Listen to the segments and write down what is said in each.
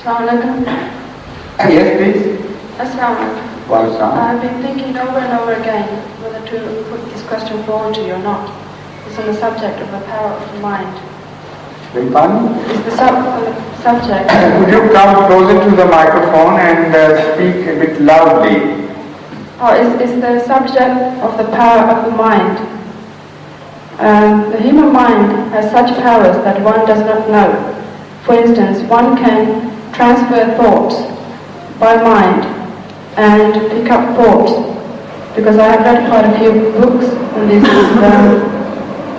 Yes, please. I've been thinking over and over again whether to put this question forward to you or not. It's on the subject of the power of the mind. Beg pardon? It's the subject. Would you come closer to the microphone and speak a bit loudly? It's the subject of the power of the mind. The human mind has such powers that one does not know. For instance, one can transfer thoughts by mind and pick up thoughts. Because I have read quite a few books on this,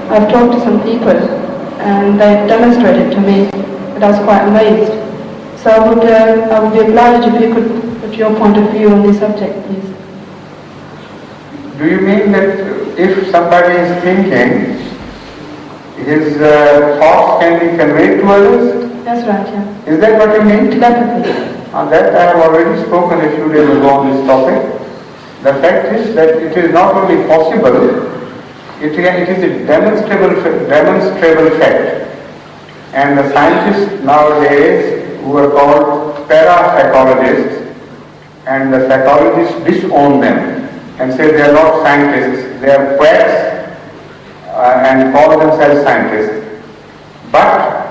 I've talked to some people and they've demonstrated to me, and I was quite amazed. So I would be obliged if you could put your point of view on this subject, please. Do you mean that if somebody is thinking, his thoughts can be conveyed to others? That's right, yeah. Is that what you mean? Telepathy. On that I have already spoken a few days ago on this topic. The fact is that it is not only possible, it is a demonstrable fact. And the scientists nowadays who are called parapsychologists, and the psychologists disown them and say they are not scientists, they are quacks and call themselves scientists. But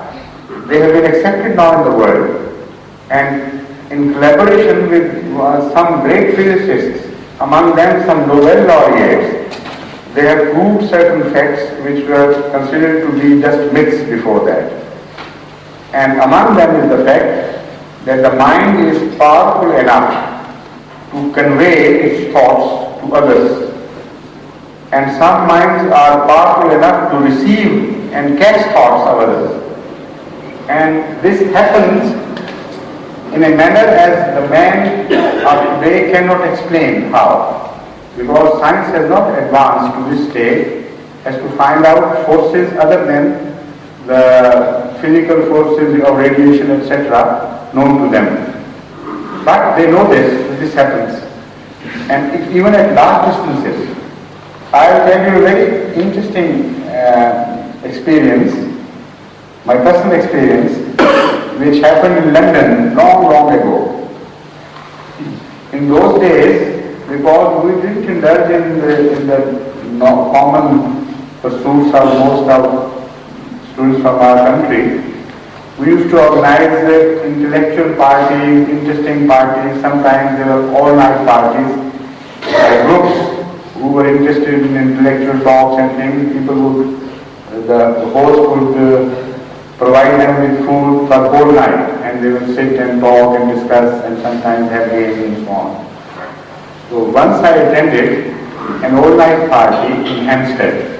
they have been accepted now in the world, and in collaboration with some great physicists, among them some Nobel laureates, they have proved certain facts which were considered to be just myths before that. And among them is the fact that the mind is powerful enough to convey its thoughts to others. And some minds are powerful enough to receive and catch thoughts of others. And this happens in a manner as the man of today cannot explain how. Because science has not advanced to this stage as to find out forces other than the physical forces of radiation, etc., known to them. But they know this happens. And even at large distances. I will tell you a very interesting experience, my personal experience, which happened in London long ago. In those days, because we didn't indulge in the common pursuits of most of students from our country, we used to organize intellectual parties, interesting parties. Sometimes there were all-night parties, groups who were interested in intellectual talks and things. The host would provide them with food for the whole night, and they would sit and talk and discuss and sometimes have games and so on. So once I attended an all-night party in Hampstead,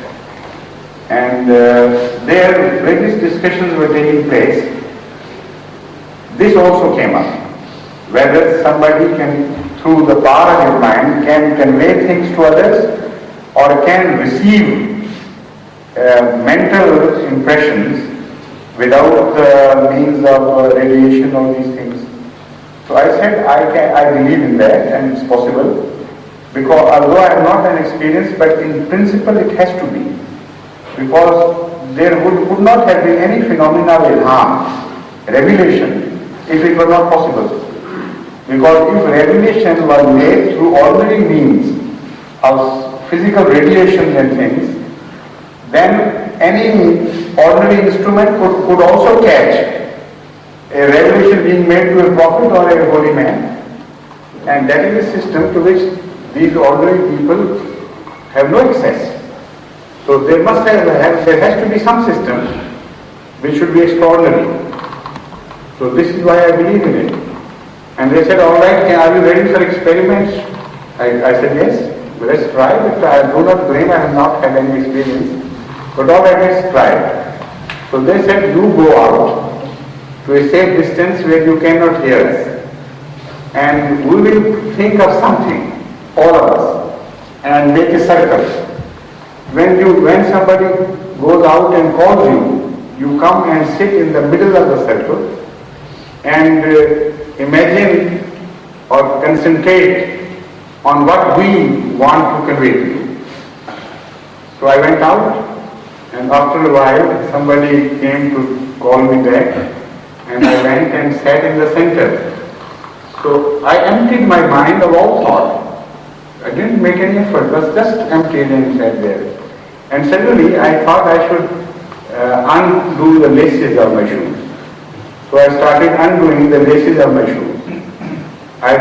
and there various discussions were taking place. This also came up, whether somebody can, through the power of his mind, can convey things to others or can receive mental impressions without the means of radiation or these things. So I said, I believe in that, and it's possible, because although I have not an experience, but in principle it has to be, because there would not have been any phenomena of ilham, revelation, if it were not possible. Because if revelation was made through ordinary means of physical radiation and things, then any ordinary instrument could also catch a revelation being made to a prophet or a holy man. And that is a system to which these ordinary people have no access. So there has to be some system which should be extraordinary. So this is why I believe in it. And they said, all right, are you ready for experiments? I said, yes, let's try. But I do not claim I have not had any experience. But all right, let's try. So they said, you go out to a safe distance where you cannot hear us. And we will think of something, all of us, and make a circle. When somebody goes out and calls you, you come and sit in the middle of the circle and imagine or concentrate on what we want to convey to you. So I went out, and after a while somebody came to call me back, and I went and sat in the center. So I emptied my mind of all thought. I didn't make any effort, was just emptied and sat there. And suddenly I thought I should undo the laces of my shoes. So I started undoing the laces of my shoes. I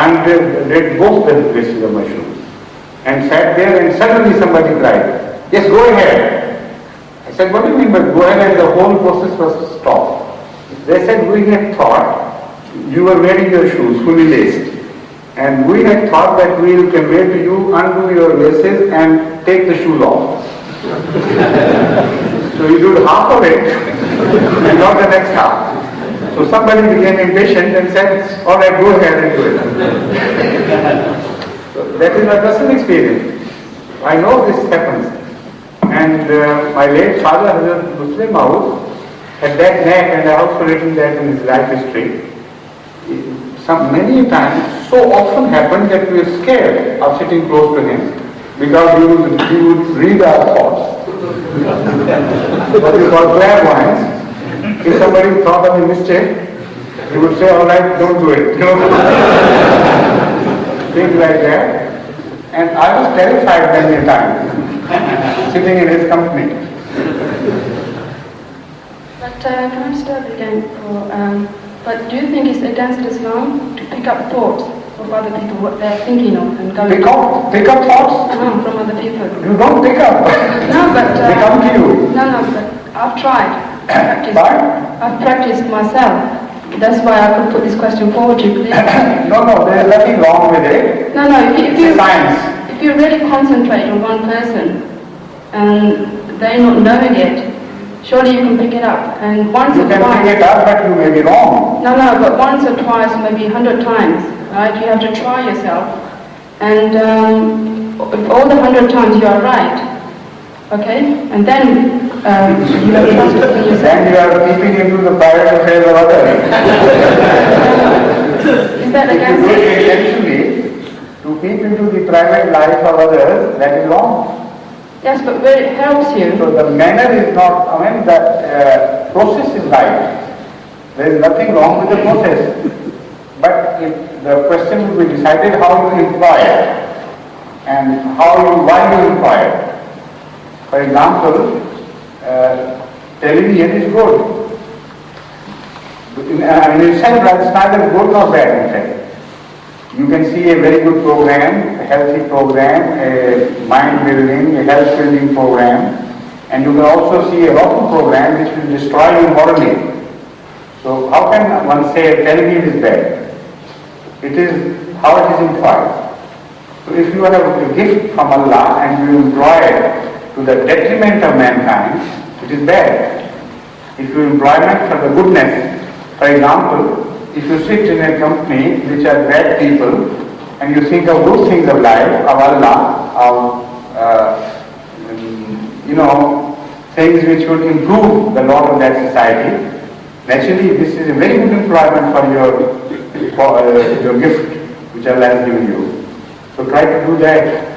undid both the laces of my shoes and sat there, and suddenly somebody cried, "Yes, go ahead." I said, "What do you mean by go ahead?" And the whole process was stopped. They said, "We had thought you were wearing your shoes fully laced, and we had thought that we will convey to you, undo your laces and take the shoes off." So you did half of it and not the next half. So somebody became impatient and said, "All right, go ahead and do it." So that is my personal experience. I know this happens. And my late father, Muslim house, had that knack, and I also written that in his life history. Many times, so often happened that we were scared of sitting close to him, because he would read our thoughts. What we call clairvoyance. If somebody thought of a mistake, he would say, "All right, don't do it." Things like that. And I was terrified many times, sitting in his company. But can I start again? But do you think it's against Islam to pick up thoughts of other people, what they're thinking of, and going Pick up thoughts? from other people? You don't pick up. No, but they come to you. No, but I've tried. I've practiced myself. That's why I could put this question forward to you, please. No, there is nothing wrong with it. No, if you really concentrate on one person and they're not knowing it, surely you can pick it up. And once or twice. You can pick it up, but you may be wrong. No, but once or twice, maybe 100 times, right? You have to try yourself. And all the 100 times you are right, okay? And then you have trust in yourself. Then you are peeping into the private affairs of others. Is that against it? Intentionally, to peep into the private life of others, that is wrong. Yes, but where it helps you. So the manner is not, the process is right. There is nothing wrong with the process. But if the question will be decided how you employ it and why you employ it. For example, television is good. In itself, it's neither good nor bad, in fact. You can see a very good program, a healthy program, a mind-building, a health-building program, and you can also see a rotten program which will destroy you morally. So how can one say television is bad? It is how it is employed. So if you have a gift from Allah and you employ it to the detriment of mankind, it is bad. If you employ it for the goodness, for example, if you sit in a company which are bad people and you think of good things of life, of Allah, of things which would improve the lot of that society, naturally this is a very good employment for your gift which Allah has given you. So try to do that.